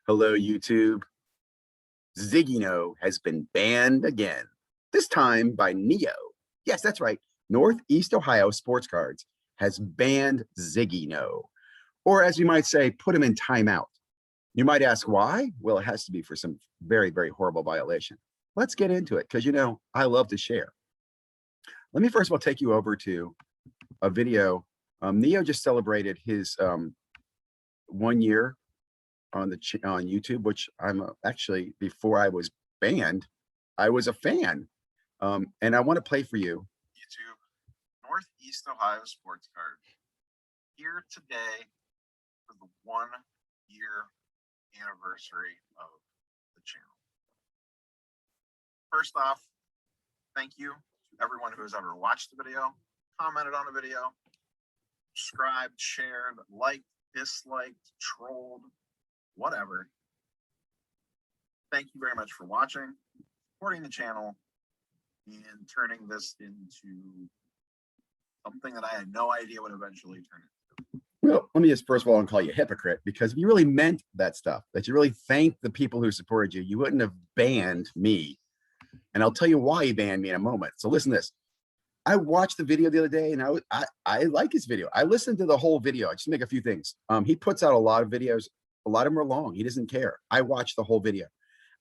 Hello, YouTube. ZiggyNo has been banned again, this time by Neo. Yes, that's right. Northeast Ohio Sports Cards has banned ZiggyNo, or as you might say, put him in timeout. You might ask why? Well, it has to be for some very, very horrible violation. Let's get into it because, I love to share. Let me first of all take you over to a video. Neo just celebrated his 1 year on YouTube, which I'm actually, before I was banned, I was a fan. And I want to play for you. YouTube, Northeast Ohio Sports Card, here today for the 1 year anniversary of the channel. First off, thank you to everyone who has ever watched the video, commented on the video, subscribed, shared, liked, disliked, trolled, whatever. Thank you very much for watching, supporting the channel, and turning this into something that I had no idea would eventually turn into. Well, let me just first of all call you a hypocrite, because if you really meant that stuff, that you really thanked the people who supported you, you wouldn't have banned me. And I'll tell you why he banned me in a moment. So listen to this. I watched the video the other day, and I like his video. I listened to the whole video. I just make a few things. He puts out a lot of videos. A lot of them are long. He doesn't care. I watch the whole video.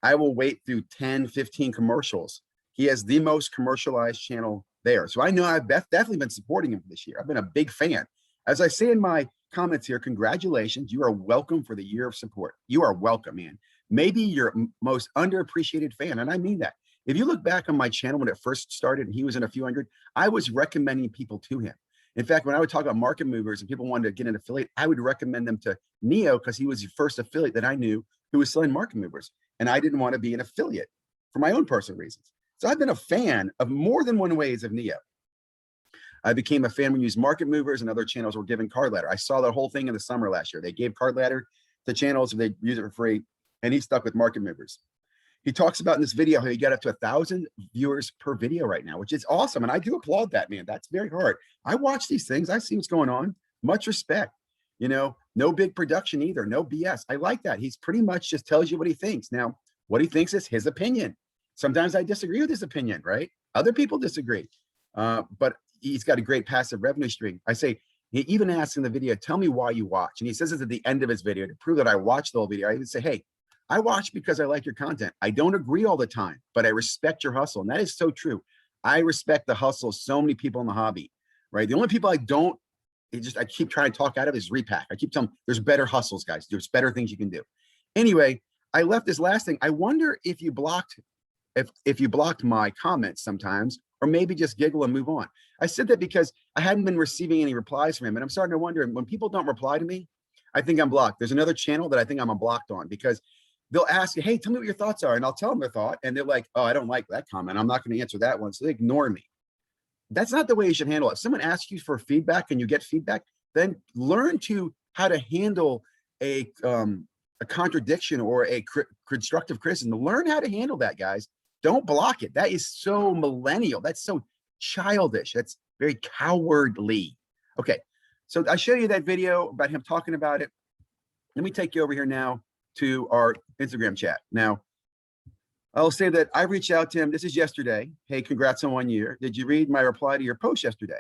I will wait through 10, 15 commercials. He has the most commercialized channel there. So I know I've definitely been supporting him this year. I've been a big fan. As I say in my comments here, congratulations. You are welcome for the year of support. You are welcome, man. Maybe your most underappreciated fan. And I mean that. If you look back on my channel when it first started and he was in a few hundred, I was recommending people to him. In fact, when I would talk about market movers and people wanted to get an affiliate, I would recommend them to Neo because he was the first affiliate that I knew who was selling market movers. And I didn't want to be an affiliate for my own personal reasons. So I've been a fan of more than one ways of Neo. I became a fan when you use market movers, and other channels were giving card ladder. I saw the whole thing in the summer last year. They gave card ladder to channels, they use it for free, and he stuck with market movers. He talks about in this video how he got up to 1,000 viewers per video right now, which is awesome. And I do applaud that, man. That's very hard. I watch these things. I see what's going on. Much respect. No big production either. No BS. I like that. He's pretty much just tells you what he thinks. Now, what he thinks is his opinion. Sometimes I disagree with his opinion, right? Other people disagree. But he's got a great passive revenue stream. I say, he even asks in the video, tell me why you watch. And he says this at the end of his video to prove that I watched the whole video. I even say, hey, I watch because I like your content. I don't agree all the time, but I respect your hustle. And that is so true. I respect the hustle of so many people in the hobby, right? The only people I don't, I keep trying to talk out of is repack. I keep telling them there's better hustles, guys. There's better things you can do. Anyway, I left this last thing. I wonder if you blocked, if you blocked my comments sometimes, or maybe just giggle and move on. I said that because I hadn't been receiving any replies from him. And I'm starting to wonder, when people don't reply to me, I think I'm blocked. There's another channel that I think I'm blocked on because they'll ask you, hey, tell me what your thoughts are. And I'll tell them their thought. And they're like, oh, I don't like that comment. I'm not going to answer that one. So they ignore me. That's not the way you should handle it. If someone asks you for feedback and you get feedback, then learn how to handle a contradiction or a constructive criticism. Learn how to handle that, guys. Don't block it. That is so millennial. That's so childish. That's very cowardly. Okay. So I showed you that video about him talking about it. Let me take you over here now to our Instagram chat. Now, I'll say that I reached out to him. This is yesterday. Hey, congrats on 1 year. Did you read my reply to your post yesterday?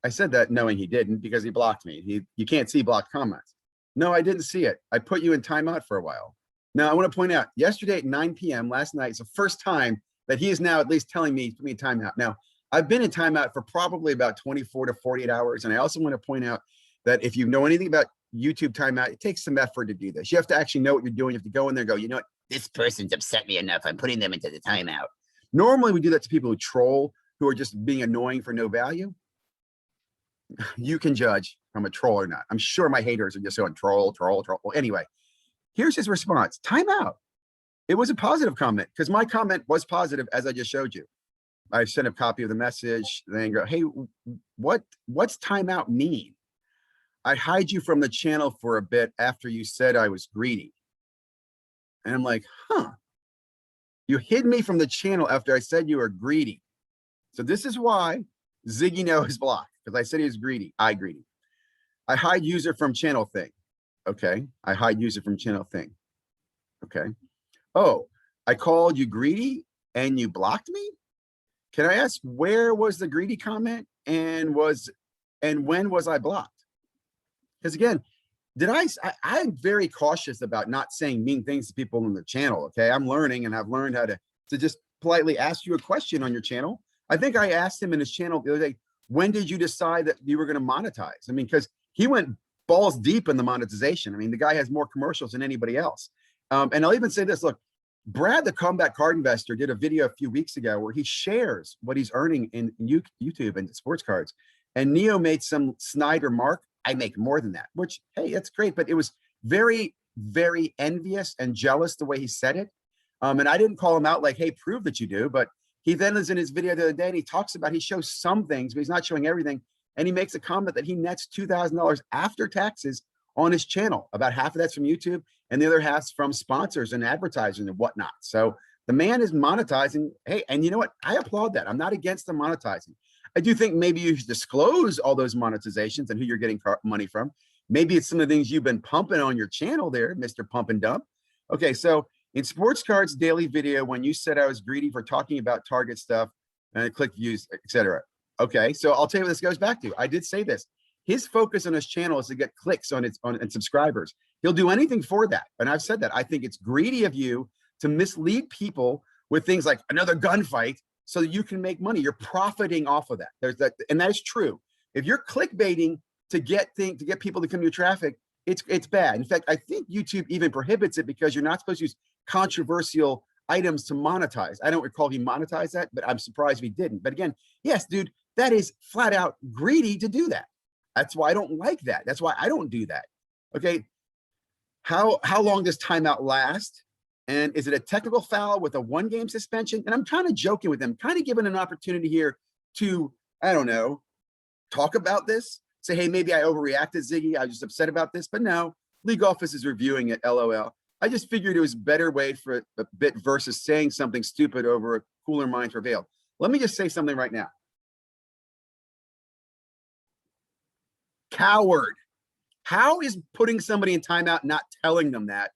I said that knowing he didn't because he blocked me. You can't see blocked comments. No, I didn't see it. I put you in timeout for a while. Now, I want to point out, yesterday at 9 p.m. last night, it's the first time that he is now at least telling me to put me in timeout. Now, I've been in timeout for probably about 24 to 48 hours. And I also want to point out that if you know anything about YouTube timeout, it takes some effort to do this. You have to actually know what you're doing. You have to go in there and go, you know what? This person's upset me enough. I'm putting them into the timeout. Normally, we do that to people who troll, who are just being annoying for no value. You can judge if I'm a troll or not. I'm sure my haters are just going troll, troll, troll. Well, anyway, here's his response. Timeout. It was a positive comment because my comment was positive, as I just showed you. I sent a copy of the message. Then go, hey, what's timeout mean? I hide you from the channel for a bit after you said I was greedy. And I'm like, huh, you hid me from the channel after I said you were greedy. So this is why ZiggyNo is blocked, because I said he was greedy. I hide user from channel thing. Okay, I hide user from channel thing. Okay. Oh, I called you greedy and you blocked me? Can I ask where was the greedy comment and when was I blocked? Because again, I'm very cautious about not saying mean things to people on the channel. Okay. I'm learning and I've learned how to just politely ask you a question on your channel. I think I asked him in his channel the other day, when did you decide that you were going to monetize? I mean, because he went balls deep in the monetization. I mean, the guy has more commercials than anybody else. And I'll even say this, look, Brad, the Combat Card Investor, did a video a few weeks ago where he shares what he's earning in YouTube and sports cards. And Neo made some snide remark. I make more than that, which, hey, that's great. But it was very, very envious and jealous the way he said it. And I didn't call him out like, hey, prove that you do. But he then is in his video the other day and he talks about, he shows some things, but he's not showing everything. And he makes a comment that he nets $2,000 after taxes on his channel. About half of that's from YouTube and the other half's from sponsors and advertising and whatnot. So the man is monetizing. Hey, and you know what? I applaud that. I'm not against the monetizing. I do think maybe you should disclose all those monetizations and who you're getting money from. Maybe it's some of the things you've been pumping on your channel there, Mr. Pump and Dump. Okay, so in Sports Cards Daily video, when you said I was greedy for talking about target stuff and click views, etc. Okay, so I'll tell you what this goes back to. I did say this. His focus on his channel is to get clicks on and subscribers. He'll do anything for that. And I've said that. I think it's greedy of you to mislead people with things like another gunfight so that you can make money. You're profiting off of that. There's that, and that is true. If you're clickbaiting to get people to come to your traffic, it's bad. In fact, I think YouTube even prohibits it because you're not supposed to use controversial items to monetize. I don't recall he monetized that, but I'm surprised he didn't. But again, yes, dude, that is flat out greedy to do that. That's why I don't like that. That's why I don't do that. Okay. How long does timeout last? And is it a technical foul with a 1-game suspension? And I'm kind of joking with them, kind of giving an opportunity here to, I don't know, talk about this. Say, hey, maybe I overreacted, Ziggy. I was just upset about this. But no, league office is reviewing it, LOL. I just figured it was a better way for a bit versus saying something stupid over a cooler mind prevailed. Let me just say something right now. Coward. How is putting somebody in timeout, not telling them that,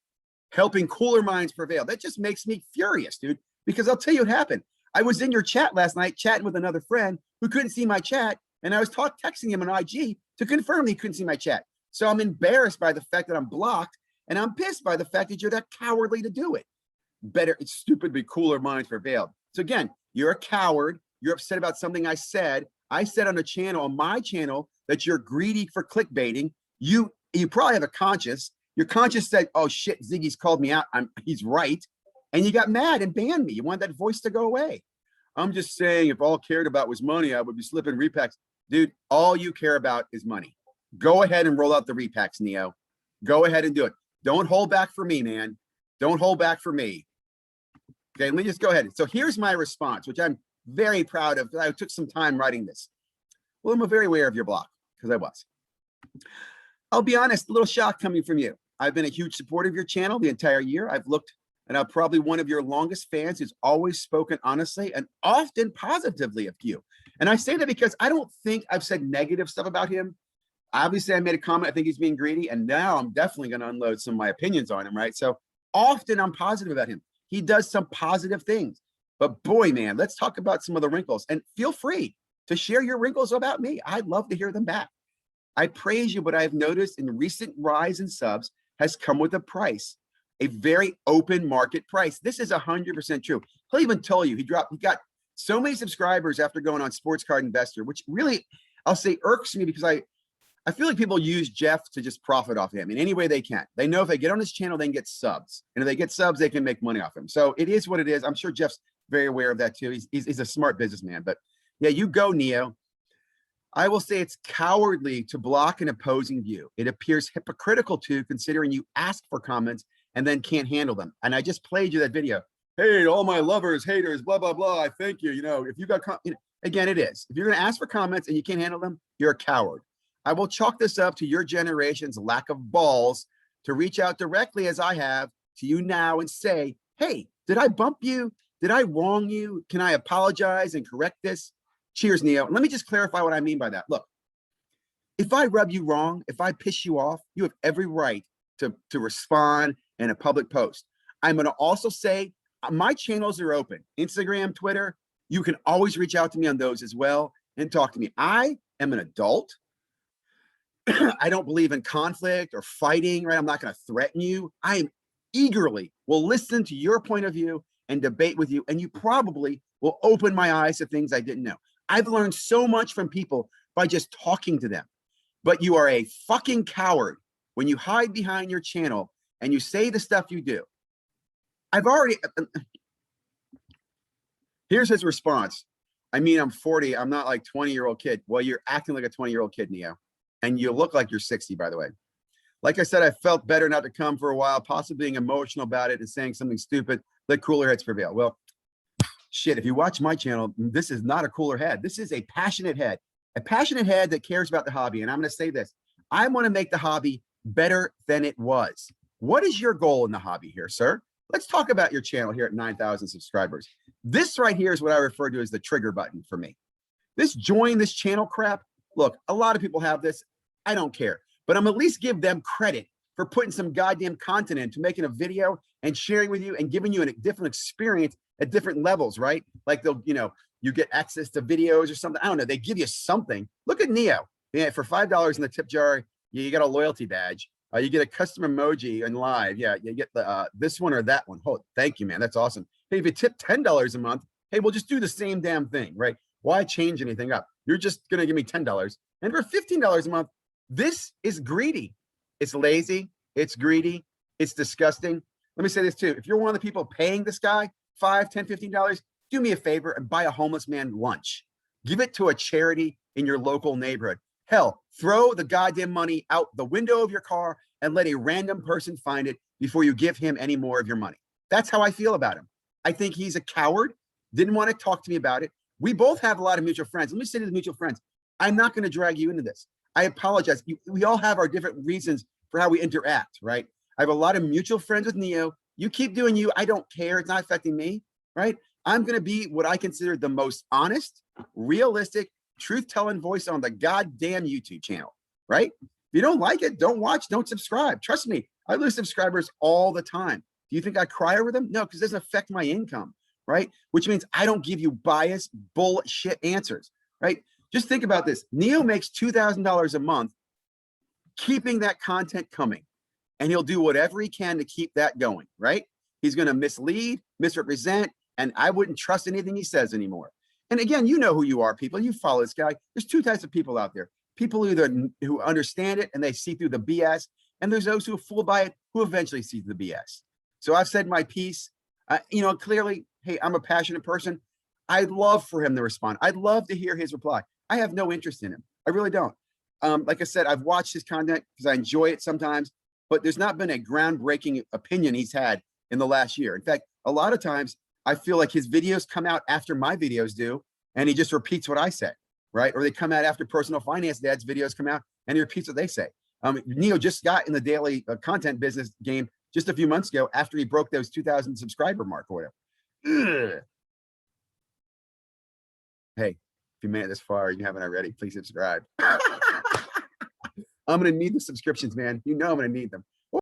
helping cooler minds prevail? That just makes me furious, dude, because I'll tell you what happened. I was in your chat last night chatting with another friend who couldn't see my chat, and I was texting him on IG to confirm he couldn't see my chat. So I'm embarrassed by the fact that I'm blocked, and I'm pissed by the fact that you're that cowardly to do it. Better, it's stupid, but cooler minds prevailed. So again, you're a coward. You're upset about something I said. I said on the channel, on my channel, that you're greedy for clickbaiting. You probably have a conscience. Your conscience said, oh shit, Ziggy's called me out. He's right. And you got mad and banned me. You want that voice to go away. I'm just saying, if all cared about was money, I would be slipping repacks. Dude, all you care about is money. Go ahead and roll out the repacks, Neo. Go ahead and do it. Don't hold back for me, man. Don't hold back for me. Okay, let me just go ahead. So here's my response, which I'm very proud of. I took some time writing this. Well, I'm very aware of your block, because I was. I'll be honest, a little shock coming from you. I've been a huge supporter of your channel the entire year. I've looked, and I'm probably one of your longest fans who's always spoken honestly and often positively of you. And I say that because I don't think I've said negative stuff about him. Obviously, I made a comment, I think he's being greedy, and now I'm definitely going to unload some of my opinions on him, right? So often I'm positive about him. He does some positive things. But boy, man, let's talk about some of the wrinkles. And feel free to share your wrinkles about me. I'd love to hear them back. I praise you, but I've noticed in recent rise in subs has come with a price, a very open market price. This is 100% true. He'll even tell you he got so many subscribers after going on Sports Card Investor, which really, I'll say, irks me because I feel like people use Jeff to just profit off him in any way they can. They know if they get on his channel, they can get subs. And if they get subs, they can make money off him. So it is what it is. I'm sure Jeff's very aware of that too. He's a smart businessman. But yeah, you go, Neo. I will say it's cowardly to block an opposing view. It appears hypocritical too, considering you ask for comments and then can't handle them. And I just played you that video. Hey, all my lovers, haters, blah, blah, blah. I thank you. You know, if you got, again, it is. If you're going to ask for comments and you can't handle them, you're a coward. I will chalk this up to your generation's lack of balls to reach out directly as I have to you now and say, hey, did I bump you? Did I wrong you? Can I apologize and correct this? Cheers, Neo. Let me just clarify what I mean by that. Look, if I rub you wrong, if I piss you off, you have every right to respond in a public post. I'm going to also say my channels are open. Instagram, Twitter, you can always reach out to me on those as well and talk to me. I am an adult. I don't believe in conflict or fighting, right? I'm not going to threaten you. I am eagerly will listen to your point of view and debate with you. And you probably will open my eyes to things I didn't know. I've learned so much from people by just talking to them. But you are a fucking coward when you hide behind your channel and you say the stuff you do. Here's his response. I mean, I'm 40. I'm not like 20-year-old kid. Well, you're acting like a 20-year-old kid, Neo. And you look like you're 60, by the way. Like I said, I felt better not to come for a while, possibly being emotional about it and saying something stupid. Let cooler heads prevail. Well, shit, if you watch my channel, this is not a cooler head. This is a passionate head that cares about the hobby. And I'm going to say this. I want to make the hobby better than it was. What is your goal in the hobby here, sir? Let's talk about your channel here at 9,000 subscribers. This right here is what I refer to as the trigger button for me. This join this channel crap. Look, a lot of people have this. I don't care, but I'm at least give them credit for putting some goddamn content into making a video and sharing with you and giving you a different experience at different levels, right? Like they'll, you get access to videos or something. I don't know. They give you something. Look at Neo. Yeah, for $5 in the tip jar, you get a loyalty badge. You get a custom emoji in live. Yeah, you get the this one or that one. Oh, thank you, man. That's awesome. Hey, if you tip $10 a month, hey, we'll just do the same damn thing, right? Why change anything up? You're just gonna give me $10. And for $15 a month, this is greedy. It's lazy. It's greedy. It's disgusting. Let me say this too. If you're one of the people paying this guy $5, $10, $15, do me a favor and buy a homeless man lunch. Give it to a charity in your local neighborhood. Hell, throw the goddamn money out the window of your car and let a random person find it before you give him any more of your money. That's how I feel about him. I think he's a coward. Didn't want to talk to me about it. We both have a lot of mutual friends. Let me say to the mutual friends, I'm not going to drag you into this. I apologize. We all have our different reasons for how we interact, right? I have a lot of mutual friends with Neo. You keep doing you. I don't care. It's not affecting me, right? I'm going to be what I consider the most honest, realistic, truth-telling voice on the goddamn YouTube channel, right? If you don't like it, don't watch, don't subscribe. Trust me, I lose subscribers all the time. Do you think I cry over them? No, because it doesn't affect my income, right? Which means I don't give you biased bullshit answers, right? Just think about this. Neo makes $2,000 a month keeping that content coming, and he'll do whatever he can to keep that going, right? He's going to mislead, misrepresent, and I wouldn't trust anything he says anymore. And again, you know who you are, people. You follow this guy. There's two types of people out there. People who understand it and they see through the BS, and there's those who are fooled by it who eventually see the BS. So I've said my piece. Clearly, hey, I'm a passionate person. I'd love for him to respond. I'd love to hear his reply. I have no interest in him. I really don't. Like I said, I've watched his content because I enjoy it sometimes, but there's not been a groundbreaking opinion he's had in the last year. In fact, a lot of times I feel like his videos come out after my videos do, and he just repeats what I said, right? Or they come out after Personal Finance Dad's videos come out, and he repeats what they say. Neo just got in the daily content business game just a few months ago after he broke those 2,000 subscriber mark or whatever. Ugh. Hey, if you made it this far and you haven't already, please subscribe. I'm going to need the subscriptions, man. You know I'm going to need them.